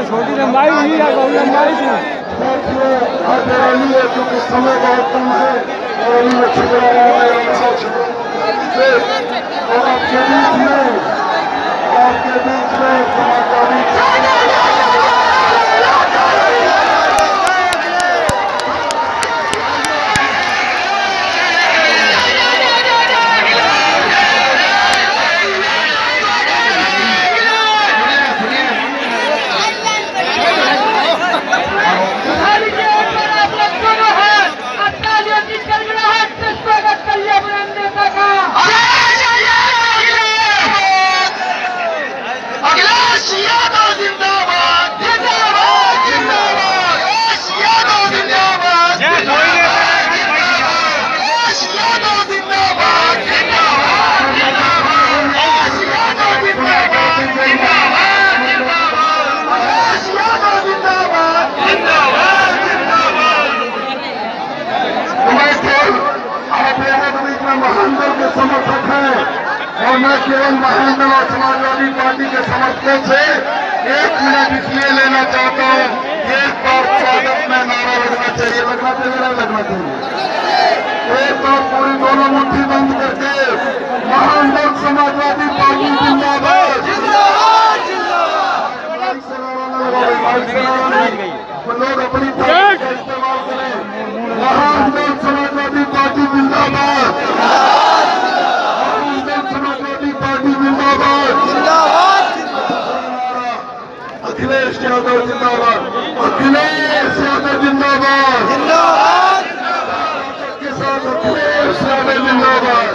छोटी लंबाई हुई या बहुत लंबाई थी क्योंकि समय बहुत कम है और आपके बीच में समर्थक है और मैं केवल महेंद्र और समाजवादी पार्टी के समर्थकों से 1 मिनट इसलिए लेना चाहता हूँ। एक बार स्वागत में नारा लगना चाहिए, लगना चाहिए नहीं लगना चाहिए। एक बार पूरी दोनों मुट्ठी बंद करके महेंद्र समाजवादी पार्टी जिंदाबाद लोग अपनी ताकत का इस्तेमाल करें। महेंद्र समाजवादी पार्टी जिंदाबाद, अखिलेश यादव जिंदाबाद, अखिलेश यादव जिंदाबाद, किसान अखिलेश यादव जिंदाबाद।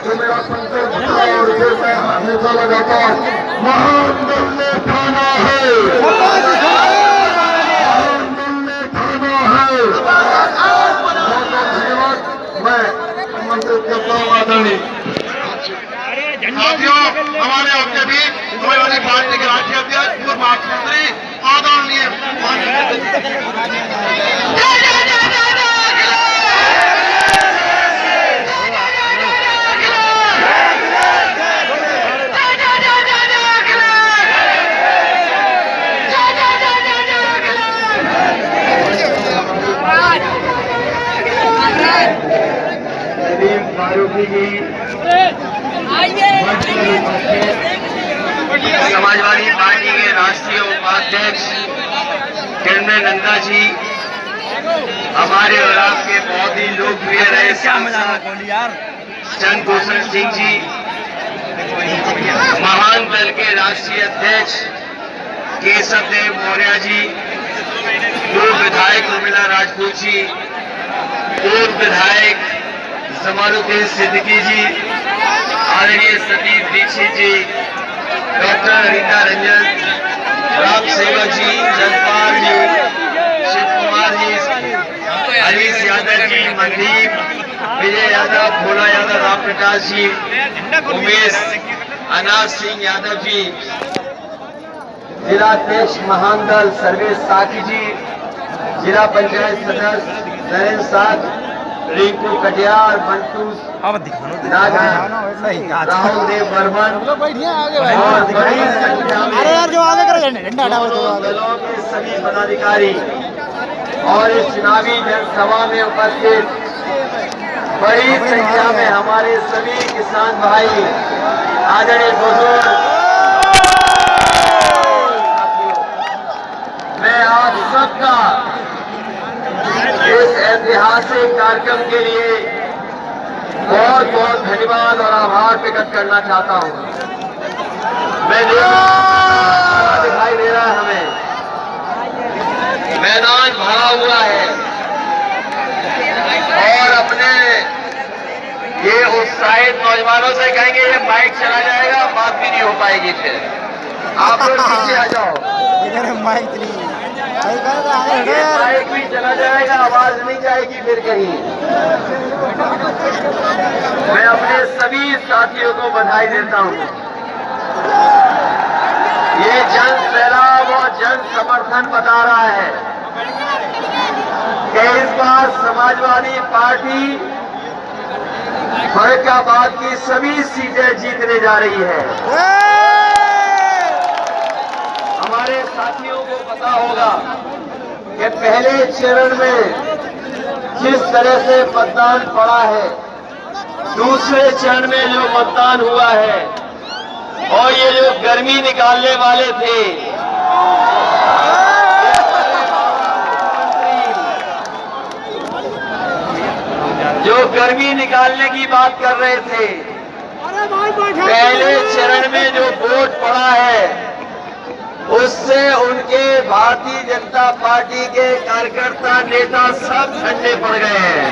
जो मेरा संकल्प से मैं हमेशा लगाता हूँ, महान दल ने ठाना है, महान दल ने ठाना है। बहुत बहुत धन्यवाद। मैं आमंत्रित करता हूँ आदरणीय साथियों, हमारे आपके बीच समाजवादी पार्टी के राष्ट्रीय अध्यक्ष पूर्व मुख्यमंत्री आदरणीय फारूकी जी, समाजवादी पार्टी के राष्ट्रीय उपाध्यक्ष किरण नंदा जी, हमारे और आपके बहुत ही लोकप्रिय रहे चंद्र भूषण सिंह जी, महान दल के राष्ट्रीय अध्यक्ष केशव देव मौर्य जी, पूर्व विधायक उर्मिला राजपूत जी, पूर्व विधायक जमालुद्दीन सिद्दीकी जी, आदरणीय सतीश दीक्षित जी, डॉक्टर रीता रंजन, राम सेवक जी, जसपाल जी, शिव कुमार जी, हरीश यादव जी, मनदीप, विजय यादव, भोला यादव, राम प्रकाश जी, उमेश अनाज सिंह यादव जी, जिलाध्यक्ष महान दल सर्वेश साकी जी, जिला पंचायत सदस्य नरेंद्र साथ, रिंकू कटियार, बंटू नागर, राहुल देव बर्मन और बड़ी संख्या में जो आगे कर झंडा दलों के सभी पदाधिकारी और इस चुनावी जनसभा में उपस्थित बड़ी संख्या में हमारे सभी किसान भाई, आदरणीय बुजुर्ग, मैं आप सबका इस ऐतिहासिक कार्यक्रम के लिए बहुत बहुत धन्यवाद और आभार प्रकट करना चाहता हूं। मैं दिखाई दे रहा है, हमें मैदान भरा हुआ है और अपने ये उत्साहित नौजवानों से कहेंगे ये माइक चला जाएगा, बात भी नहीं हो पाएगी, फिर आप लोग पीछे आ जाओ। माइक भी चला जाएगा, आवाज नहीं जाएगी फिर कहीं। मैं अपने सभी साथियों को बधाई देता हूं। ये जन सैलाब और जन समर्थन बता रहा है कि इस बार समाजवादी पार्टी फरीदाबाद की सभी सीटें जीतने जा रही है। हमारे साथियों को पता होगा कि पहले चरण में जिस तरह से मतदान पड़ा है, दूसरे चरण में जो मतदान हुआ है और ये जो गर्मी निकालने वाले थे, जो गर्मी निकालने की बात कर रहे थे, पहले चरण में जो वोट पड़ा है उससे उनके भारतीय जनता पार्टी के कार्यकर्ता नेता सब ठंडे पड़ गए हैं।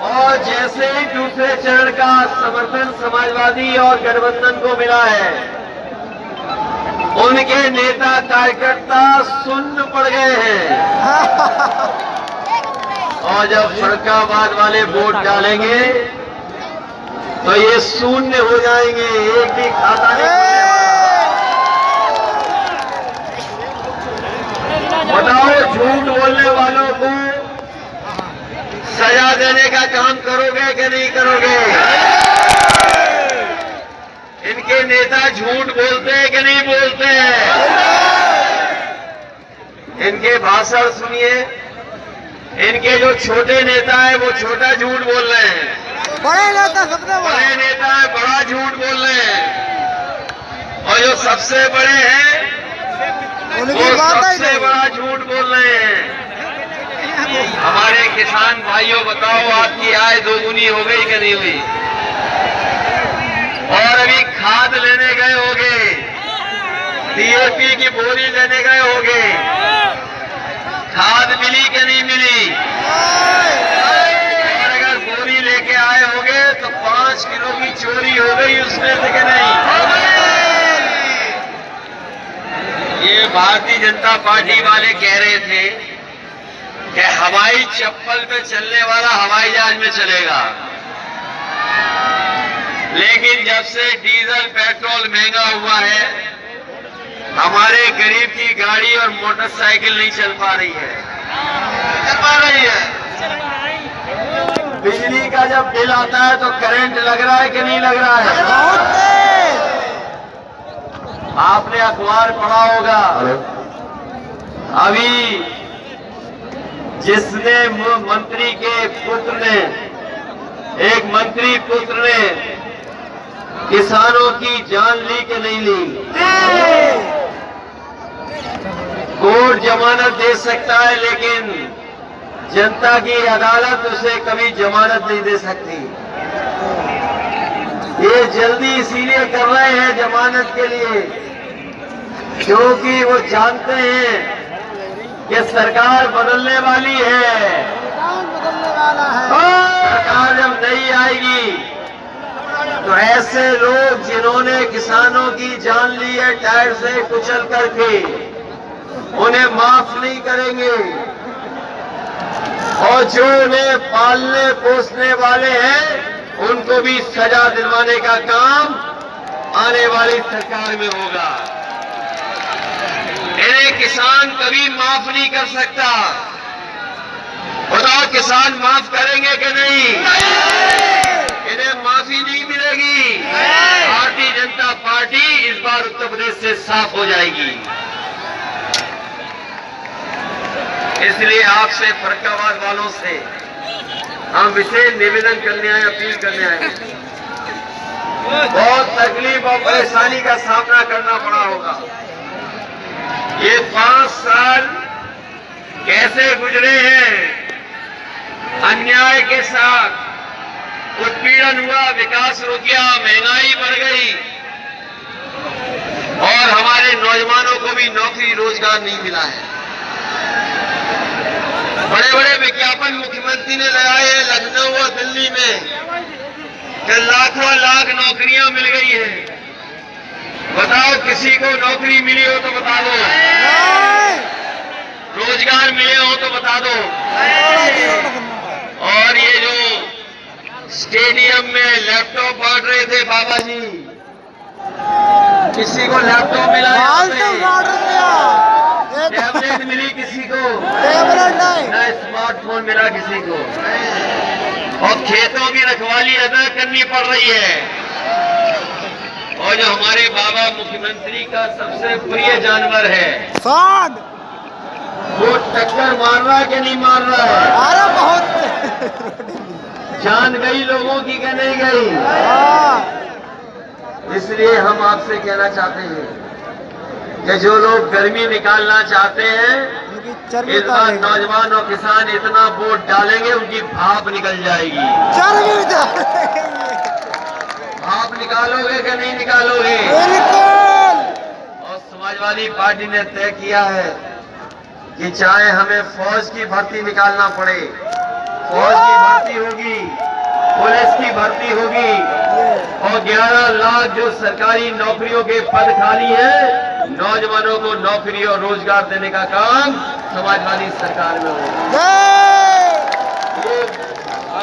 और जैसे ही दूसरे चरण का समर्थन समाजवादी और गठबंधन को मिला है, उनके नेता कार्यकर्ता सुन्न पड़ गए हैं। और जब फरीदाबाद वाले वोट डालेंगे तो ये शून्य हो जाएंगे, एक भी खाता नहीं। बताओ, झूठ बोलने वालों को सजा देने का काम करोगे कि नहीं करोगे? इनके नेता झूठ बोलते हैं कि नहीं बोलते हैं? इनके भाषण सुनिए। इनके जो छोटे नेता है वो छोटा झूठ बोल रहे हैं, बड़े नेता है बड़ा झूठ बोल रहे हैं, और जो सबसे बड़े हैं वो सबसे बड़ा झूठ बोल रहे हैं। हमारे किसान भाइयों, बताओ आपकी आय दोगुनी हो गई कि नहीं हुई? और अभी खाद लेने गए होगे, डीएपी की बोरी लेने गए होगे, खाद मिली कि नहीं मिली? और अगर बोरी लेके आए होगे तो 5 किलो चोरी हो गई उसमें से कि नहीं? ये भारतीय जनता पार्टी वाले कह रहे थे कि हवाई चप्पल पे चलने वाला हवाई जहाज में चलेगा, लेकिन जब से डीजल पेट्रोल महंगा हुआ है हमारे गरीब की गाड़ी और मोटरसाइकिल नहीं चल पा रही है। बिजली का जब बिल आता है तो करंट लग रहा है कि नहीं लग रहा है? आपने अखबार पढ़ा होगा, अभी जिसने मंत्री के पुत्र ने, एक मंत्री पुत्र ने किसानों की जान ली कि नहीं ली? कोर्ट जमानत दे सकता है लेकिन जनता की अदालत उसे कभी जमानत नहीं दे सकती। ये जल्दी इसीलिए कर रहे हैं जमानत के लिए क्योंकि वो जानते हैं कि सरकार बदलने वाली है। सरकार जब नहीं आएगी तो ऐसे लोग जिन्होंने किसानों की जान ली है टायर से कुचल करके, उन्हें माफ नहीं करेंगे, और जो उन्हें पालने पोसने वाले हैं उनको भी सजा दिलवाने का काम आने वाली सरकार में होगा। इन्हें किसान कभी माफ नहीं कर सकता। बताओ किसान माफ करेंगे कि नहीं? इन्हें माफी नहीं मिलेगी। भारतीय जनता पार्टी इस बार उत्तर प्रदेश से साफ हो जाएगी। इसलिए आपसे फर्रुखाबाद वालों से हम विशेष निवेदन करने आए, अपील करने आए। बहुत तकलीफ और परेशानी का सामना करना पड़ा होगा। ये 5 साल कैसे गुजरे हैं? अन्याय के साथ उत्पीड़न हुआ, विकास रुक गया, महंगाई बढ़ गई और हमारे नौजवानों को भी नौकरी रोजगार नहीं मिला है। बड़े बड़े विज्ञापन मुख्यमंत्री ने लगाए हैं लखनऊ और दिल्ली में कि लाखों लाख नौकरियां मिल गई है। बताओ किसी को नौकरी मिली हो तो बता दो, रोजगार मिले हो तो बता दो। और ये जो स्टेडियम में लैपटॉप बांट रहे थे बाबा जी, किसी को लैपटॉप मिला? टैबलेट मिली किसी को? न स्मार्टफोन मिला किसी को। और खेतों की रखवाली अदा करनी पड़ रही है। और जो हमारे बाबा मुख्यमंत्री का सबसे प्रिय जानवर है सांड, वो टक्कर मार रहा है कि नहीं मार रहा है? अरे बहुत जान गई लोगों की कि नहीं गई? इसलिए हम आपसे कहना चाहते हैं कि जो लोग गर्मी निकालना चाहते हैं इस बार नौजवान और किसान इतना वोट डालेंगे उनकी भाप निकल जाएगी। भाप निकालोगे कि नहीं निकालोगे? और समाजवादी पार्टी ने तय किया है कि चाहे हमें फौज की भर्ती निकालना पड़े, फौज की भर्ती होगी, पुलिस की भर्ती होगी और 11 लाख जो सरकारी नौकरियों के पद खाली है, नौजवानों को नौकरी और रोजगार देने का काम समाजवादी सरकार में होगा।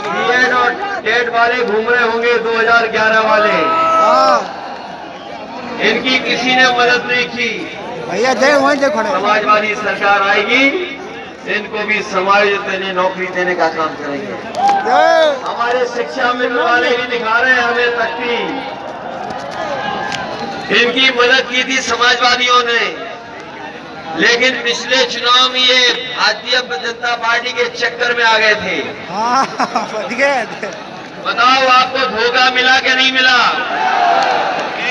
बीएड और टेट वाले घूम रहे होंगे 2011 वाले, इनकी किसी ने मदद नहीं की। भैया जय वहीं जय खड़े। समाजवादी सरकार आएगी, इनको भी समायोजित देने, नौकरी देने का काम करेंगे। हमारे शिक्षा मित्र वाले भी दिखा रहे हैं हमें तख्ती, इनकी मदद की थी समाजवादियों ने, लेकिन पिछले चुनाव में ये भारतीय जनता पार्टी के चक्कर में आ गए थे। बताओ आपको धोखा मिला कि नहीं मिला?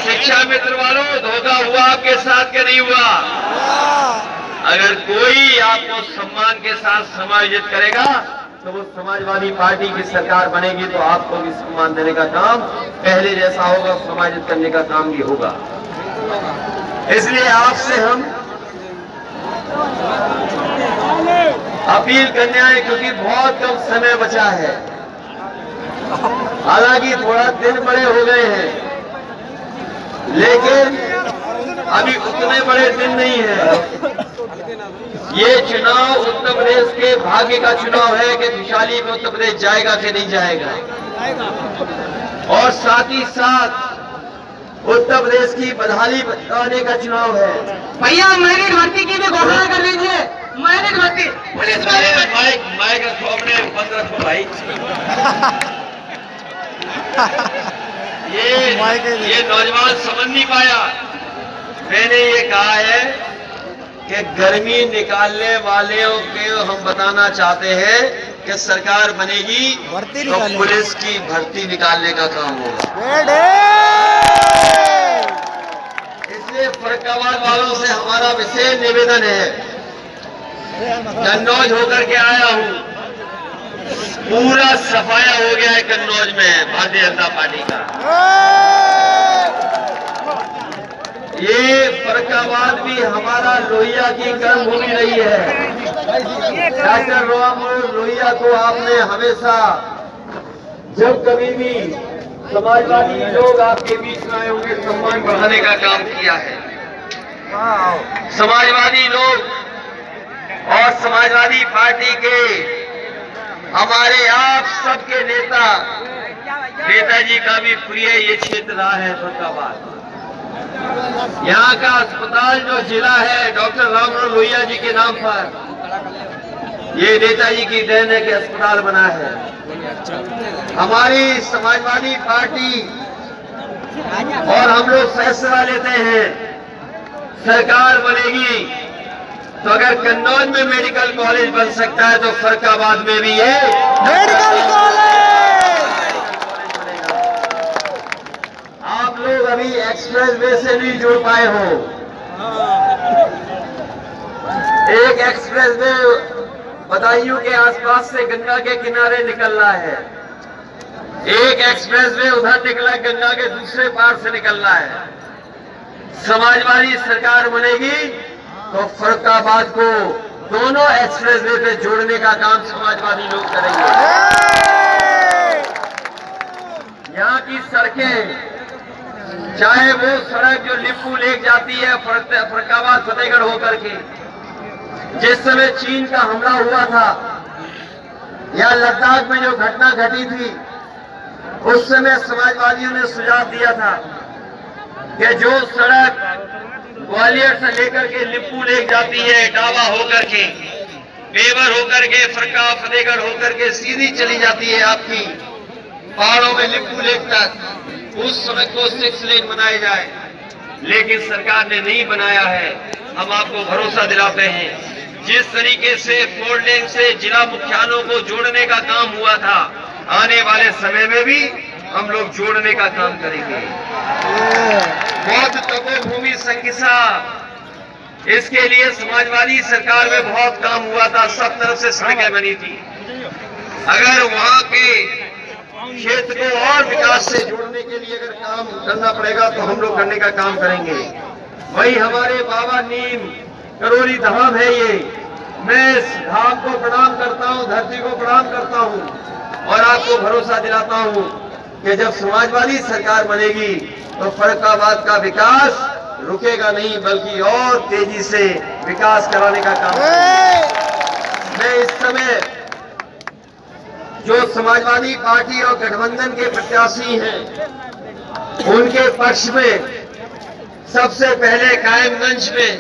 शिक्षा मित्र वालों, धोखा हुआ आपके साथ कि नहीं हुआ? अगर कोई आपको सम्मान के साथ समायोजित करेगा तो वो समाजवादी पार्टी की सरकार बनेगी तो आपको भी सम्मान देने का काम पहले जैसा होगा, समायोजित करने का काम भी होगा। इसलिए आपसे हम अपील करने आए क्योंकि बहुत कम समय बचा है। हालांकि थोड़ा दिन बड़े हो गए हैं, लेकिन अभी उतने बड़े दिन नहीं है। ये चुनाव उत्तर प्रदेश के भाग्य का चुनाव है कि खुशहाली में उत्तर प्रदेश जाएगा कि नहीं जाएगा, और साथ ही साथ उत्तर प्रदेश की बदहाली बताने का चुनाव है। भैया मैरिट भर्ती की भी घोषणा कर दीजिए। मैरिट भर्ती पुलिस माइक रखो, अपने बंद रखो भाई। ये नौजवान समझ नहीं पाया। मैंने ये कहा है कि गर्मी निकालने वालों को हम बताना चाहते हैं कि सरकार बनेगी तो पुलिस की भर्ती निकालने का काम होगा। इसलिए फर्रुखाबाद वालों से हमारा विशेष निवेदन है, कन्नौज होकर के आया हूं, पूरा सफाया हो गया है कन्नौज में भारतीय जनता पार्टी का। ये फर्रुखाबाद भी हमारा लोहिया की कर्म भूमि रही है। डॉक्टर राम लोहिया को आपने हमेशा जब कभी भी समाजवादी लोग आपके बीच में आए होंगे सम्मान बढ़ाने का काम किया है। समाजवादी लोग और समाजवादी पार्टी के हमारे आप सबके नेताजी का भी प्रिय ये क्षेत्र रहा है फर्रुखाबाद। यहाँ का अस्पताल जो जिला है डॉक्टर राममनोहर लोहिया जी के नाम पर, ये नेताजी की देन है कि अस्पताल बना है। हमारी समाजवादी पार्टी और हम लोग फैसला लेते हैं, सरकार बनेगी तो अगर कन्नौज में मेडिकल कॉलेज बन सकता है तो फर्रुखाबाद में भी ये मेडिकल कॉलेज। आप लोग अभी एक्सप्रेस वे से नहीं जुड़ पाए हो। एक एक्सप्रेस वे बदायूं के आसपास से गंगा के किनारे निकल रहा है, एक एक्सप्रेस वे उधर निकला गंगा के दूसरे पार से निकल रहा है। समाजवादी सरकार बनेगी तो फर्रुखाबाद को दोनों एक्सप्रेस वे पे जोड़ने का काम समाजवादी लोग करेंगे। यहाँ की सड़कें, चाहे वो सड़क जो लिप्पू लेक जाती है फर्रुखाबाद फतेहगढ़ होकर के, जिस समय चीन का हमला हुआ था या लद्दाख में जो घटना घटी थी, उस समय समाजवादियों ने सुझाव दिया था कि जो सड़क ग्वालियर से लेकर के लिप्पू लेक जाती है, इटावा होकर के, बेवर होकर के, फतेहगढ़ होकर के सीधी चली जाती है आपकी पहाड़ों में लिप्पू लेक तक, उस सड़क को 6 लेन बनाया जाए। लेकिन सरकार ने नहीं बनाया है। हम आपको भरोसा दिलाते हैं, जिस तरीके से 4 लेन से जिला मुख्यालयों को जोड़ने का काम हुआ था, आने वाले समय में भी हम लोग जोड़ने का काम करेंगे। बौद्ध तपोभूमि संकिसा, इसके लिए समाजवादी सरकार में बहुत काम हुआ था, सब तरफ से सड़कें बनी थी। अगर वहां के क्षेत्र को और विकास से जोड़ने के लिए अगर काम करना पड़ेगा तो हम लोग करने का काम करेंगे। वही हमारे बाबा नीम करोली धाम है, ये मैं इस धाम को प्रणाम करता हूँ, धरती को प्रणाम करता हूँ और आपको भरोसा दिलाता हूँ कि जब समाजवादी सरकार बनेगी तो फर्रुखाबाद का विकास रुकेगा नहीं, बल्कि और तेजी से विकास कराने का काम करेंगे। मैं इस समय जो समाजवादी पार्टी और गठबंधन के प्रत्याशी हैं, उनके पक्ष में सबसे पहले कायमगंज में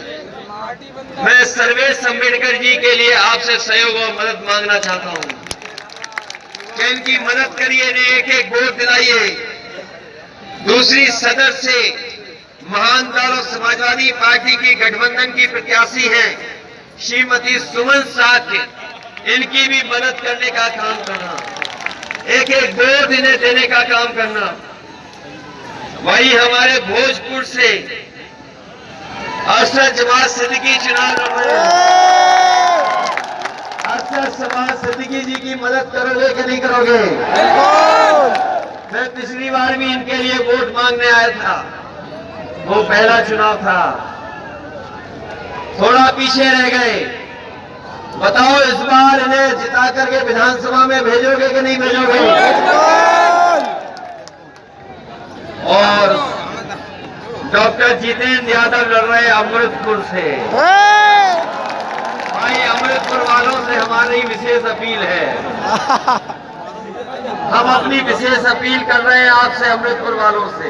मैं सर्वेश अम्बेडकर जी के लिए आपसे सहयोग और मदद मांगना चाहता हूं कि इनकी मदद करिए, इन्हें एक वोट दिलाइए। दूसरी सदर से महानता और समाजवादी पार्टी की गठबंधन की प्रत्याशी हैं श्रीमती सुमन साथ, इनकी भी मदद करने का काम करना, एक वोट इन्हें देने का काम करना। वही हमारे भोजपुर से अरशद जमात सिद्दीकी चुनाव लड़ रहे हैं। अरशद जमात सिद्दीकी जी की मदद करोगे कि नहीं करोगे? मैं पिछली बार भी इनके लिए वोट मांगने आया था, वो पहला चुनाव था, थोड़ा पीछे रह गए, बताओ इस बार इन्हें जिता करके विधानसभा में भेजोगे कि नहीं भेजोगे? और डॉक्टर जितेंद्र यादव लड़ रहे अमृतपुर से। भाई अमृतपुर वालों से हमारी विशेष अपील है, हम अपनी विशेष अपील कर रहे हैं आपसे अमृतपुर वालों से।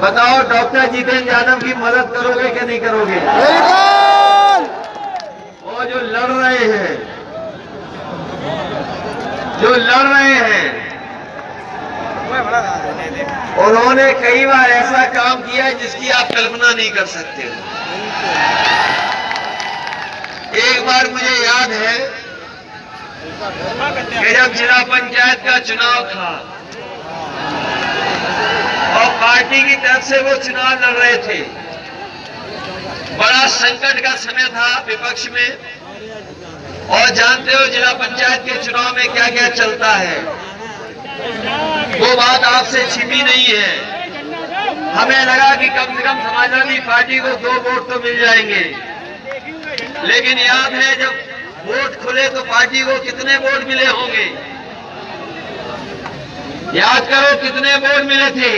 बताओ डॉक्टर जितेंद्र यादव की मदद करोगे कि नहीं करोगे? और जो लड़ रहे हैं उन्होंने कई बार ऐसा काम किया जिसकी आप कल्पना नहीं कर सकते। एक बार मुझे याद है कि जब जिला पंचायत का चुनाव था और पार्टी की तरफ से वो चुनाव लड़ रहे थे, बड़ा संकट का समय था विपक्ष में, और जानते हो जिला पंचायत के चुनाव में क्या क्या चलता है, वो बात आपसे छिपी नहीं है। हमें लगा कि कम से कम समाजवादी पार्टी को 2 वोट तो मिल जाएंगे, लेकिन याद है जब वोट खुले तो पार्टी को कितने वोट मिले होंगे? याद करो कितने वोट मिले थे?